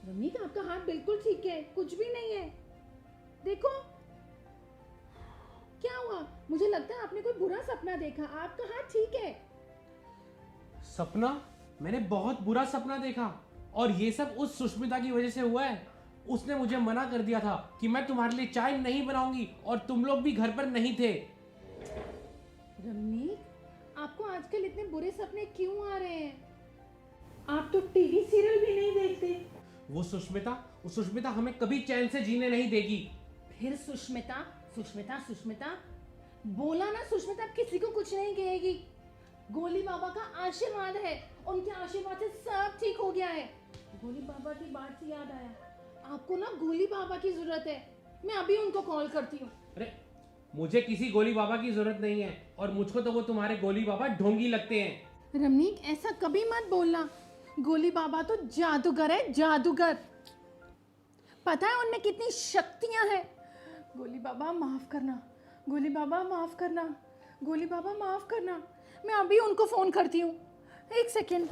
रमनीक, आपका हाथ बिल्कुल ठीक है, कुछ भी नहीं है। देखो क्या हुआ। मुझे लगता है आपने कोई बुरा सपना देखा। आपका हाथ ठीक है। सपना? मैंने बहुत बुरा सपना देखा और ये सब उस सुष्मिता की वजह से हुआ है। उसने मुझे मना कर दिया था कि मैं तुम्हारे लिए चाय नहीं बनाऊंगी और तुम लोग भी घर पर नहीं थे। रमनीक, आपको आजकल इतने बुरे सपने क्यों आ रहे हैं? आप तो टीवी सीरियल भी नहीं देखते। वो सुष्मिता हमें कभी चैन से जीने नहीं देगी। फिर सुष्मिता, सुष्मिता, सुष्मिता। बोला ना, सुष्मिता अब किसी को कुछ नहीं कहेगी। गोली बाबा का आशीर्वाद है, उनके आशीर्वाद से सब ठीक हो गया है। गोली बाबा की बात से याद आया, आपको ना गोली बाबा की जरूरत है। मैं अभी उनको कॉल करती हूँ। अरे, मुझे किसी गोली बाबा की जरूरत नहीं है और मुझको तो वो तुम्हारे गोली बाबा ढोंगी लगते हैं। रमनीक, ऐसा कभी मत बोलना। गोली बाबा तो जादूगर है, जादूगर। पता है उनमें कितनी शक्तियां हैं। गोली बाबा माफ करना, गोली बाबा माफ करना, गोली बाबा माफ करना। मैं अभी उनको फोन करती हूँ, एक सेकेंड।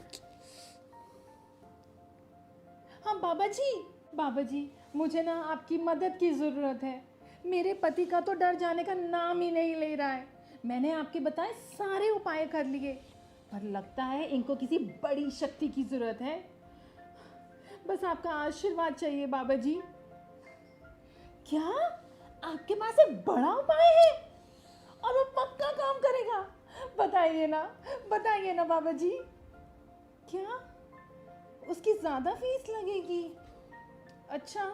हाँ बाबा जी, बाबा जी, मुझे ना आपकी मदद की ज़रूरत है। मेरे पति का तो डर जाने का नाम ही नहीं ले रहा है। मैंने आपके बताए सारे उपाय कर लिए, पर लगता है इनको किसी बड़ी शक्ति की ज़रूरत है। बस आपका आशीर्वाद चाहिए बाबा जी। क्या आपके पास एक बड़ा उपाय है और वो पक्का काम करेगा? बताइए ना बाबा जी। क्या उसकी ज़्यादा फीस लगेगी? अच्छा,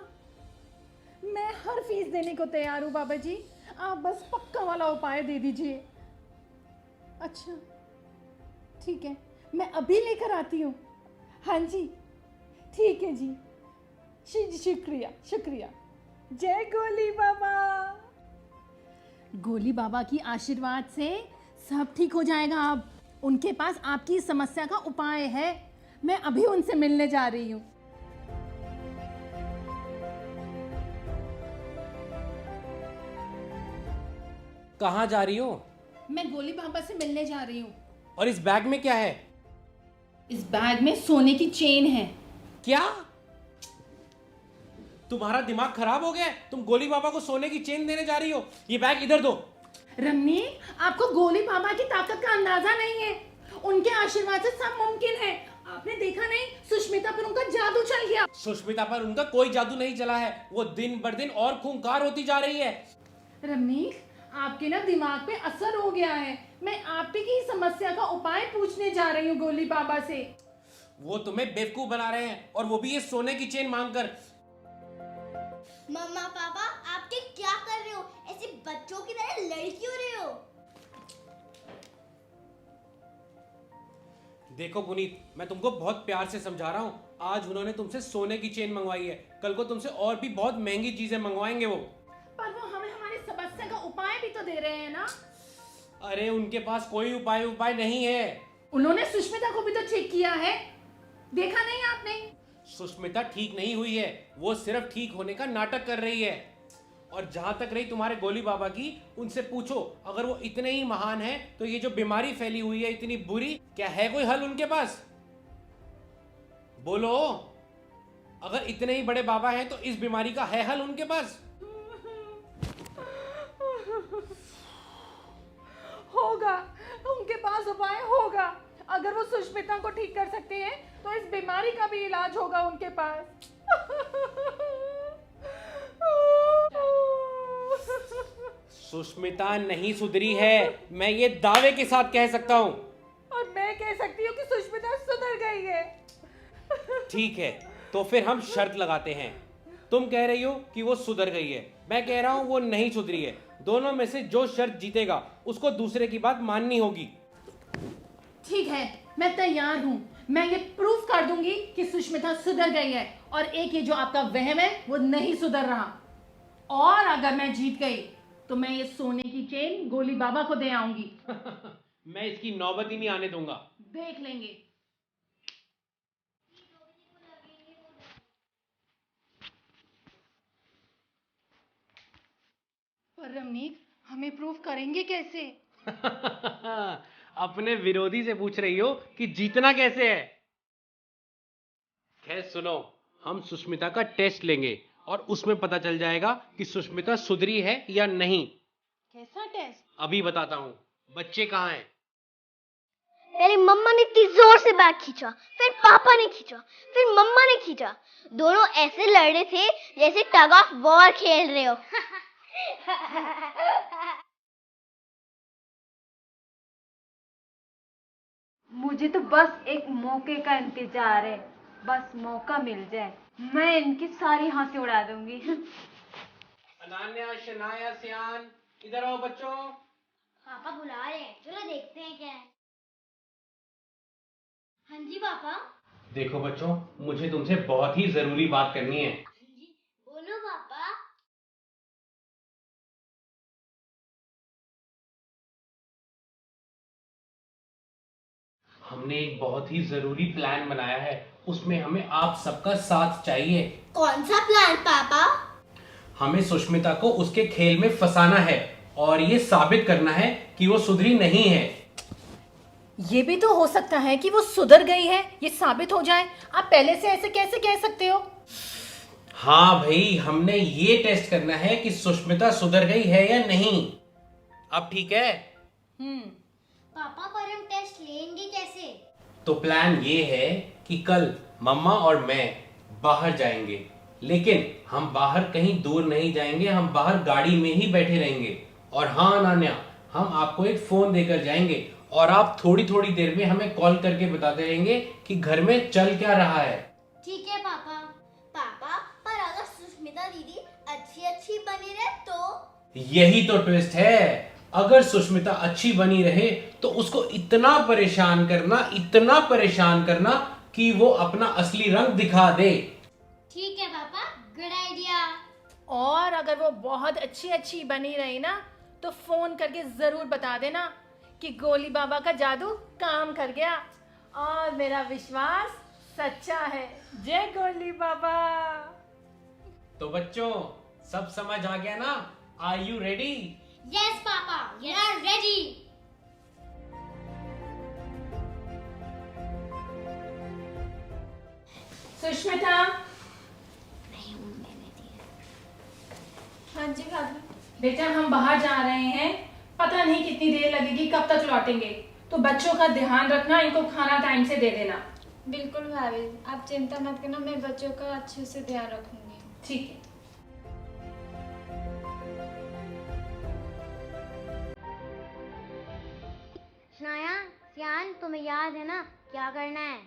मैं हर फीस देने को तैयार हूँ बाबा जी। आप बस पक्का वाला उपाय दे दीजिए। अच्छा, ठीक है, मैं अभी लेकर आती हूँ। हाँ जी, ठीक है जी। शुक्रिया, शुक्रिया। जय गोली बाबा। गोली बाबा की आशीर्वाद से सब ठीक हो जाएगा। अब उनके पास आपकी समस्या का उपाय है। मैं अभी उनसे मिलने जा रही हूँ। कहाँ जा रही हो? मैं गोली बाबा से मिलने जा रही हूँ। और इस बैग में क्या है? इस बैग में सोने की चेन है। क्या? तुम्हारा दिमाग खराब हो गया है? तुम गोली बाबा को सोने की चेन देने जा रही हो? ये बैग इधर दो। रमनीक, आपको गोली बाबा की ताकत का अंदाजा नहीं है। उनके आशीर्वाद से सब मुमकिन है। आपने देखा नहीं, सुष्मिता पर उनका जादू चल गया। सुष्मिता पर उनका कोई जादू नहीं चला है। वो दिन बर दिन और खूंखार होती जा रही है। रमनीक, आपके ना दिमाग पे असर हो गया है। मैं आपकी समस्या का उपाय पूछने जा रही हूँ गोली बाबा से। वो तुम्हें बेवकूफ बना रहे हैं और वो भी ये सोने की चेन मांगकर। मम्मा पापा, आप क्या कर रहे हो? ऐसे बच्चों की तरह लड़ क्यों रहे हो? देखो पुनीत, मैं तुमको बहुत प्यार से समझा रहा हूँ। आज उन्होंने तुमसे सोने की चेन मंगवाई है, कल को तुमसे और भी बहुत महंगी चीजें मंगवाएंगे वो। पर वो हमें हमारी समस्या का उपाय भी तो दे रहे हैं ना। अरे उनके पास कोई उपाय नहीं है। उन्होंने सुष्मिता को भी तो ठीक किया है, देखा नहीं आपने? सुष्मिता ठीक नहीं हुई है, वो सिर्फ ठीक होने का नाटक कर रही है। और जहां तक रही तुम्हारे गोली बाबा की, उनसे पूछो, अगर वो इतने ही महान है तो ये जो बीमारी फैली हुई है इतनी बुरी, क्या है कोई हल उनके पास? बोलो, अगर इतने ही बड़े बाबा हैं तो इस बीमारी का है हल उनके पास? होगा, उनके पास उपाय होगा। अगर वो सुष्मिता को ठीक कर सकते हैं तो इस बीमारी का भी इलाज होगा उनके पास। सुष्मिता नहीं सुधरी है, मैं ये दावे के साथ कह सकता हूं। और मैं कह सकती हूँ कि सुष्मिता सुधर गई है। ठीक है, तो फिर हम शर्त लगाते हैं। तुम कह रही हो कि वो सुधर गई है, मैं कह रहा हूं वो नहीं सुधरी है। दोनों में से जो शर्त जीतेगा उसको दूसरे की बात माननी होगी। ठीक है, मैं तैयार हूँ। मैं ये प्रूफ कर दूंगी कि सुष्मिता सुधर गई है और एक ये जो आपका वहम है वो नहीं सुधर रहा। और अगर मैं जीत गई तो मैं ये सोने की चेन गोली बाबा को दे आऊंगी। मैं इसकी नौबत ही नहीं आने दूंगा। देख लेंगे। पर रमनीक, हमें प्रूफ करेंगे कैसे? अपने विरोधी से पूछ रही हो कि जीतना कैसे है? खैर सुनो, हम सुष्मिता का टेस्ट लेंगे और उसमें पता चल जाएगा कि सुष्मिता सुधरी है या नहीं। कैसा टेस्ट? अभी बताता हूँ। बच्चे कहाँ हैं? पहले मम्मा ने इतनी जोर से बैग खींचा, फिर पापा ने खींचा, फिर मम्मा ने खींचा। दोनों ऐसे लड़ रहे थे जैसे टग ऑफ वॉर खेल रहे हो। मुझे तो बस एक मौके का इंतजार है। बस मौका मिल जाए, मैं इनकी सारी हंसी उड़ा दूंगी। अनान्या, शनाया, सियान, इधर आओ बच्चों। पापा बुला रहे हैं, चलो देखते हैं क्या है। हाँ जी पापा। देखो बच्चों, मुझे तुमसे बहुत ही जरूरी बात करनी है। हाँ जी, बोलो पापा। हमने एक बहुत ही जरूरी प्लान बनाया है, उसमें हमें आप सबका साथ चाहिए। कौन सा प्लान पापा? हमें सुष्मिता को उसके खेल में फंसाना है और ये साबित करना है कि वो सुधरी नहीं है। ये भी तो हो सकता है कि वो सुधर गई है, ये साबित हो जाए। आप पहले से ऐसे कैसे कह सकते हो? हाँ भाई, हमने ये टेस्ट करना है कि सुष्मिता सुधर गई है या नहीं। अब ठीक है? पापा पर हम टेस्ट लेंगे कैसे? तो प्लान ये है कि कल मम्मा और मैं बाहर जाएंगे, लेकिन हम बाहर कहीं दूर नहीं जाएंगे, हम बाहर गाड़ी में ही बैठे रहेंगे। और हाँ अनन्या, हम आपको एक फोन देकर जाएंगे और आप थोड़ी थोड़ी देर में हमें कॉल करके बताते रहेंगे कि घर में चल क्या रहा है। ठीक है पापा। पापा, पर अगर सुष्मिता दीदी अच्छी अच्छी बनी रहे तो? यही तो ट्विस्ट है। अगर सुष्मिता अच्छी बनी रहे तो उसको इतना परेशान करना कि वो अपना असली रंग दिखा दे। ठीक है पापा, गुड आइडिया। और अगर वो बहुत अच्छी अच्छी बनी रही ना, तो फोन करके जरूर बता देना कि गोली बाबा का जादू काम कर गया और मेरा विश्वास सच्चा है। जय गोली बाबा। तो बच्चों, सब समझ आ गया ना? Are you ready? Yes papa, we are ready. Sushmita. हाँ जी भाभी। बेटा, हम बाहर जा रहे हैं, पता नहीं कितनी देर लगेगी, कब तक लौटेंगे। तो बच्चों का ध्यान रखना, इनको खाना टाइम से दे देना। बिल्कुल भाभी, आप चिंता मत करना, मैं बच्चों का अच्छे से ध्यान रखूंगी। ठीक है। शनाया, सियान, तुम्हें याद है ना क्या करना है?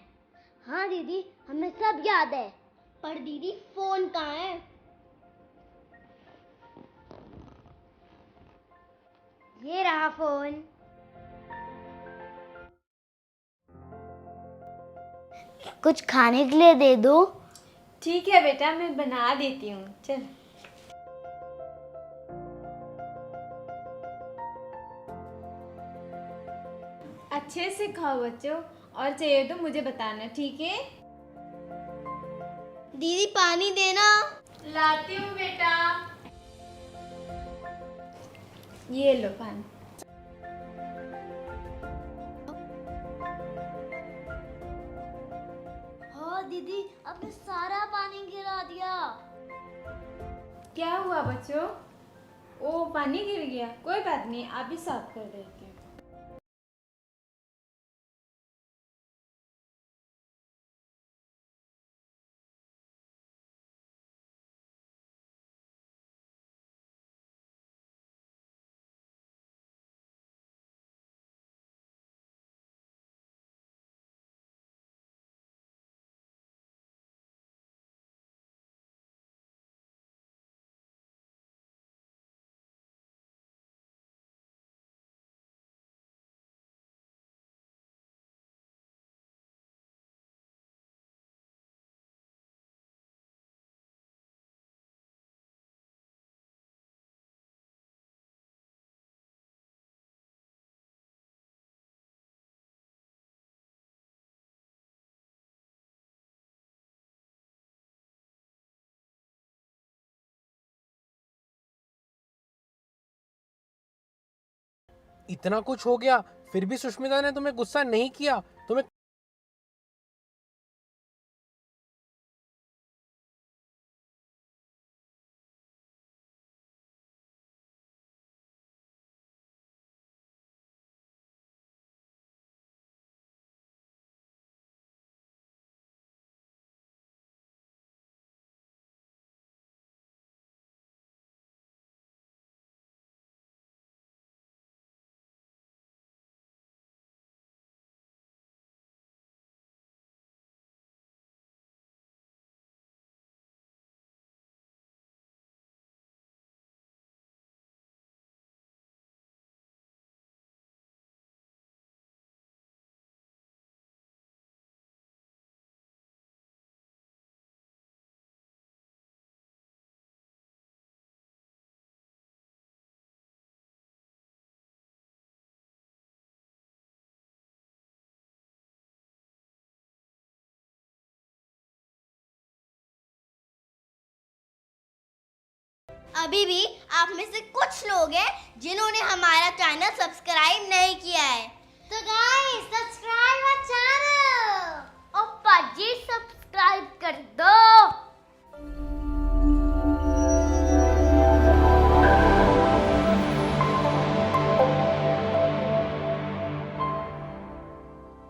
हाँ दीदी, हमें सब याद है। पर दीदी फोन कहाँ है? ये रहा फोन। कुछ खाने के लिए दे दो। ठीक है बेटा, मैं बना देती हूँ, चल। अच्छे से खाओ बच्चों, और चाहिए तो मुझे बताना, ठीक है? दीदी पानी देना। लाती हूँ बेटा। ये लो पानी। हाँ दीदी, आपने सारा पानी गिरा दिया। क्या हुआ बच्चों? ओ, पानी गिर गया, कोई बात नहीं, आप ही साफ कर देते हैं। इतना कुछ हो गया, फिर भी सुष्मिता ने तुम्हें गुस्सा नहीं किया? तुम्हें अभी भी आप में से कुछ लोग हैं जिन्होंने हमारा चैनल सब्सक्राइब नहीं किया है। तो गाइस सब्सक्राइब आवर चैनल और पाजी सब्सक्राइब कर दो।